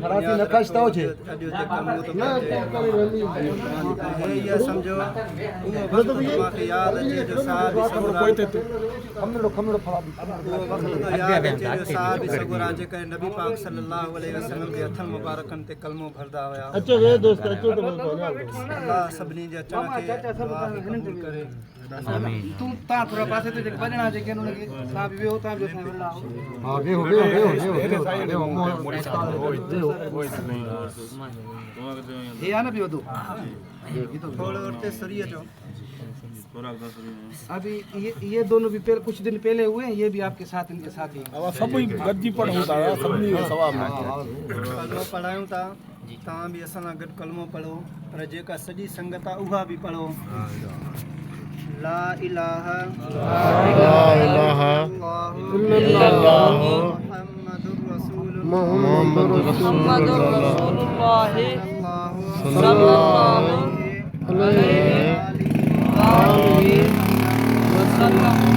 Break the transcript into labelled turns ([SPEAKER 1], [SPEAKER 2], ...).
[SPEAKER 1] फरासी नकाशता हो छे
[SPEAKER 2] अॼु जे कमु तो हे ये समझो उहो वक़्तु मूंखे यादि अचे जो साहब
[SPEAKER 1] खमड़ो फराबी
[SPEAKER 2] उहो वक़्तु तो यादि अचे जो साहब सगुरा जेके नबी पाक सल्लल्लाहु अलैहि वसल्लम जे हथनि मुबारकनि ते कलमो भरदा हुया
[SPEAKER 1] अचो वे दोस्त अचो तो
[SPEAKER 2] अल्लाह सभिनी जे अचण खे दुआ खे क़बूल करे
[SPEAKER 3] तू ता थोड़ा पासे ते वजणा जेके उनखे साहब वियो ता जो साहब अल्लाह
[SPEAKER 1] हां वे हो
[SPEAKER 3] ये आना भी वदो
[SPEAKER 2] थोड़ो उठते सरिये जो
[SPEAKER 3] अभी ये दोनों भी पहले कुछ दिन पहले हुए हैं, ये भी आपके साथ इनके साथ ही
[SPEAKER 4] अब सब गद्दी पर होता है सबनी सवाब में
[SPEAKER 2] कलमो पढ़ायूं था तव्हां बि असां सां गॾु कलमो पढ़ो पर जेका सॼी संगत आहे उहा बि पढ़ो ला इलाहा इल्लल्लाह मुहम्मदुर रसूलुल्लाह सल्लल्लाहु अलैहि वसल्लम